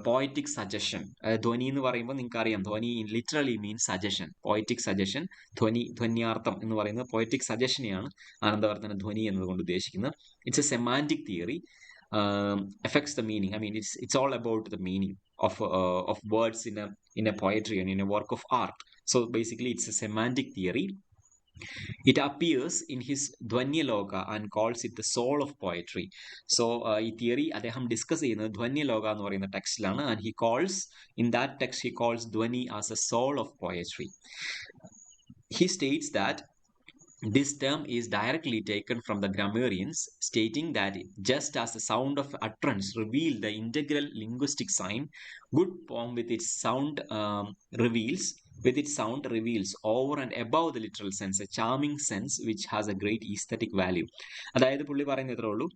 poetic suggestion. Dhwani എന്ന് പറയുമ്പോൾ നിങ്ങൾക്ക് അറിയാം, dhwani literally means suggestion, poetic suggestion. ധ്വന്യാർത്ഥം എന്ന് പറയുന്നത് poetic സജഷനെയാണ് ആനന്ദവർദ്ധന ധ്വനി എന്നതുകൊണ്ട് ഉദ്ദേശിക്കുന്നത്. It's a semantic theory, affects the meaning. I mean, it's all about the meaning of words in a poetry and in a work of art. So basically, it's a semantic theory. It appears in his Dhwanyaloka and calls it the soul of poetry. So ഈ theory അദ്ദേഹം discuss ചെയ്യുന്നത് ധ്വന്യലോക എന്ന് പറയുന്ന ടെക്സ്റ്റിലാണ്. And he calls, in that text he calls dhwani as a soul of poetry. He states that this term is directly taken from the grammarians, stating that just as the sound of utterance reveals the integral linguistic sign, good poem with its sound reveals over and above the literal sense a charming sense which has a great aesthetic value. അതായത് പുള്ളി പറയുന്നത് ഇത്രേ ഉള്ളൂ,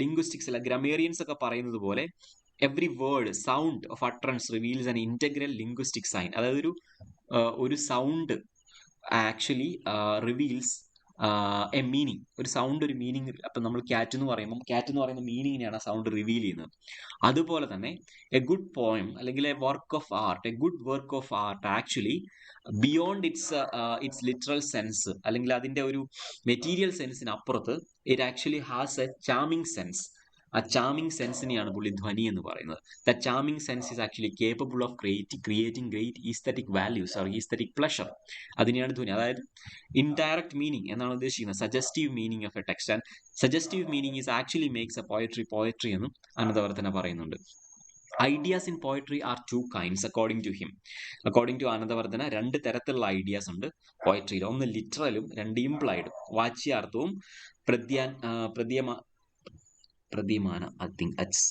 linguistics അല്ല, ഗ്രാമേറിയൻസ് ഒക്കെ പറയുന്നത് പോലെ every word sound of utterance reveals an integral linguistic sign. അതായത് ഒരു sound actually reveals a meaning. ഒരു സൗണ്ട് ഒരു മീനിങ്. അപ്പം നമ്മൾ ക്യാറ്റ് എന്ന് പറയുന്ന മീനിങ്ങിനെയാണ് ആ സൗണ്ട് റിവീൽ ചെയ്യുന്നത്. അതുപോലെ തന്നെ എ ഗുഡ് പോയം അല്ലെങ്കിൽ A work of art, A good work of art actually beyond it's literal sense അല്ലെങ്കിൽ അതിൻ്റെ ഒരു മെറ്റീരിയൽ സെൻസിന് അപ്പുറത്ത് it actually has A charming sense. ആ ചാമിങ് സെൻസിനെയാണ് പുള്ളി ധ്വനി എന്ന് പറയുന്നത്. The charming sense is actually capable of creating great aesthetic values or aesthetic pleasure. അതിനെയാണ് ധ്വനി. അതായത് ഇൻഡയറക്റ്റ് മീനിങ് എന്നാണ് ഉദ്ദേശിക്കുന്നത്, suggestive meaning of A text. And suggestive meaning is actually makes a poetry എന്നും ആനന്ദവർദ്ധന പറയുന്നുണ്ട്. Ideas in poetry are two kinds according to him. According to Anandavardhana രണ്ട് തരത്തിലുള്ള ideas ഉണ്ട് പോയട്രിയിൽ. ഒന്ന് ലിറ്ററലും, രണ്ട് ഇംപ്ലൈഡും, വാച്യാർത്ഥവും Pradhyamana, I think that's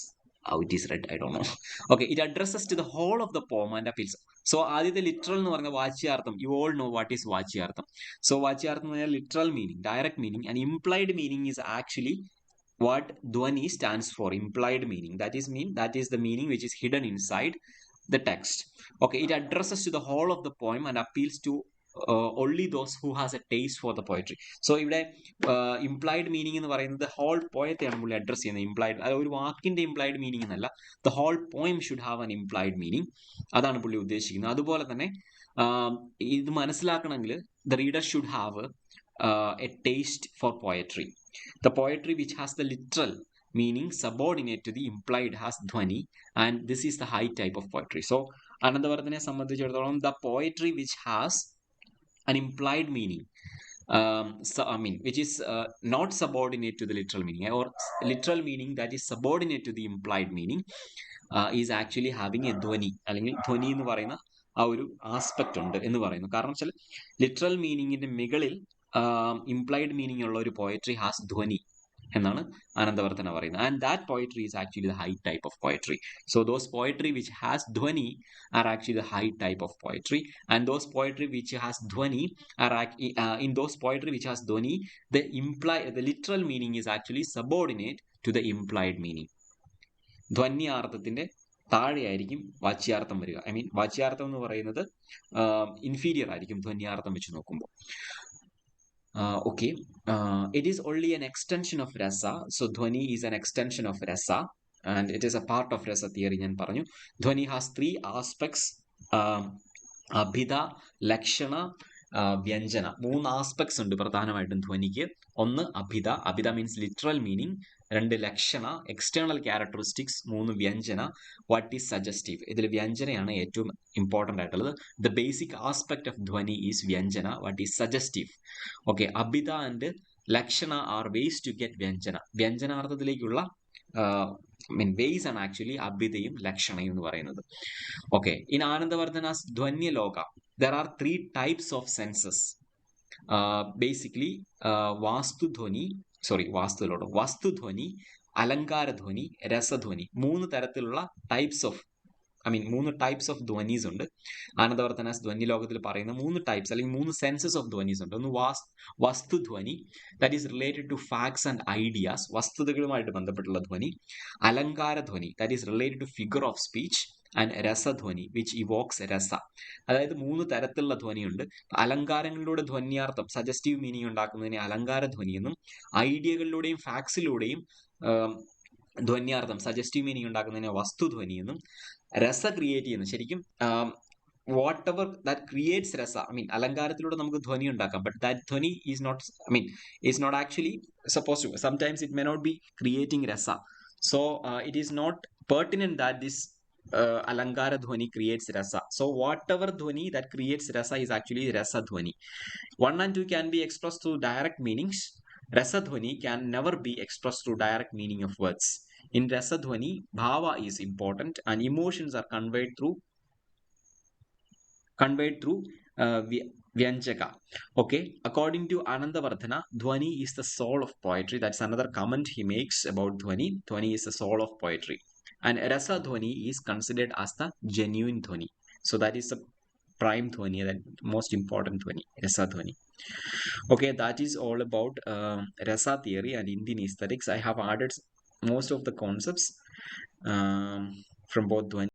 how it is read, I don't know. Okay, it addresses to the whole of the poem and appeals. So ആദ്യത്തെ ലിറ്ററൽ എന്ന് പറഞ്ഞ വാച്യാർത്ഥം, you all know what is വാച്യാർത്ഥം. സോ വാച്യാർത്ഥം എന്ന് പറഞ്ഞാൽ literal meaning, direct meaning. And implied meaning is actually what Dhwani stands for, implied meaning. That is the meaning which is hidden inside the text. Okay, it addresses to the whole of the poem and appeals to only those who has a taste for the poetry. So ഇവിടെ implied meaning എന്ന് പറയുന്നത് whole പോയത്തെയാണ് പുള്ളി address ചെയ്യുന്നത്. Implied ഒരു വാക്കിന്റെ implied meaning എന്നല്ല, the whole poem should have an implied meaning. അതാണ് പുള്ളി ഉദ്ദേശിക്കുന്നത്. അതുപോലെ തന്നെ ഇത് മനസ്സിലാക്കണമെങ്കിൽ the reader should have a taste for poetry. The poetry which has the literal meaning subordinate to the implied has Dhwani, and this is the high type of poetry. So ആനന്ദവർദ്ധനെ സംബന്ധിച്ചിടത്തോളം the poetry which has an implied meaning, which is not subordinate to the literal meaning, or literal meaning that is subordinate to the implied meaning, is actually having a Dhwani, അല്ലെങ്കിൽ ധ്വനി എന്ന് പറയുന്ന ആ ഒരു aspect ഉണ്ട് എന്ന് പറയുന്നു. കാരണം വെച്ചാൽ ലിറ്ററൽ മീനിങ്ങിന്റെ മുകളിൽ ഇംപ്ലൈഡ് മീനിങ് ഉള്ള ഒരു പോയട്രി ഹാസ് ധ്വനി എന്നാണ് ആനന്ദവർദ്ധന പറയുന്നത്. And that poetry is actually the high type of poetry. So those poetry which has dhwani are actually the high type of poetry. And those poetry which has dhwani are in those poetry which has dhwani the literal meaning is actually subordinate to the implied meaning. ധ്വന്യാർത്ഥത്തിന്റെ താഴെയായിരിക്കും വാച്യാർത്ഥം വരിക. I mean വാച്യാർത്ഥം എന്ന് പറയുന്നത് inferior ആയിരിക്കും ധ്വന്യാർത്ഥം വെച്ച് നോക്കുമ്പോൾ. Okay, it is only an extension of rasa. So Dhwani is an extension of rasa and it is a part of rasa theory. ഞാൻ പറഞ്ഞു Dhwani has three aspects, abhida, lakshana vyanjana. 3 aspects ഉണ്ട് പ്രധാനമായിട്ടും ധ്വനിക്ക്. ഒന്ന് abhidha, abhidha means literal meaning. 2 lakshana, external characteristics. 3 vyanjana, what is suggestive. ഇതിൽ വ്യഞ്ജനയാണ് ഏറ്റവും important ആയിട്ടുള്ളത്. The basic aspect of dhwani is vyanjana, what is suggestive. Okay, abhidha and lakshana are ways to get vyanjana. വ്യഞ്ജനാർത്ഥത്തിലേക്കുള്ള വേസ് ആണ് ആക്ച്വലി അഭിധയും ലക്ഷണയും എന്ന് പറയുന്നത്. Okay, in Anandavardhana's Dhvanyaloka there are 3 types of senses. Basically, vastudhwani, അലങ്കാരധ്വനി, രസധ്വനി. 3 തരത്തിലുള്ള types of 3 types of dhwanis ഉണ്ട്. ആനന്ദവർദ്ധനാസ് ധ്വനിലോകത്തിൽ പറയുന്ന 3 ടൈപ്സ് അല്ലെങ്കിൽ 3 സെൻസസ് ഓഫ് ധ്വനീസ് ഉണ്ട്. ഒന്ന് vastudhwani, that is related to facts and ideas, വസ്തുതകളുമായിട്ട് ബന്ധപ്പെട്ടുള്ള dhwani. Alankaradhwani, that is related to figure of speech. And rasadhwani which evokes rasa. അതായത് 3 തരത്തിലുള്ള ധ്വനിയുണ്ട്. അലങ്കാരങ്ങളിലൂടെ ധ്വന്യാർത്ഥം സജസ്റ്റീവ് മീനിങ് ഉണ്ടാക്കുന്നതിനെ അലങ്കാരധ്വനി എന്നും, ഐഡിയകളിലൂടെയും ഫാക്ട്സിലൂടെയും ധ്വന്യാർത്ഥം സജസ്റ്റീവ് മീനിങ് ഉണ്ടാക്കുന്നതിനെ വസ്തുധ്വനി എന്നും, രസ ക്രിയേറ്റ് ചെയ്യുന്നു ശരിക്കും വാട്ട് എവർ ദാറ്റ് ക്രിയേറ്റ്സ് രസ. അലങ്കാരത്തിലൂടെ നമുക്ക് ധ്വനി ഉണ്ടാക്കാം, but that dhwani is not is not actually suppose to, sometimes it may not be creating rasa. So it is not pertinent that this alankara dhwani creates rasa. So whatever dhwani that creates rasa is actually rasa dhwani. 1 and 2 can be expressed through direct meanings. Rasa dhwani can never be expressed through direct meaning of words. In rasa dhwani, bhava is important and emotions are conveyed through Vyanjaka. Okay, according to Anandavardhana, Dhwani is the soul of poetry. That's another comment he makes about Dhwani. Dhwani is the soul of poetry. And Rasa Dhwani is considered as the genuine Dhwani. So that is the prime Dhwani, that most important Dhwani, Rasa Dhwani. Okay, that is all about Rasa theory and Indian aesthetics. I have added most of the concepts from both Dhwani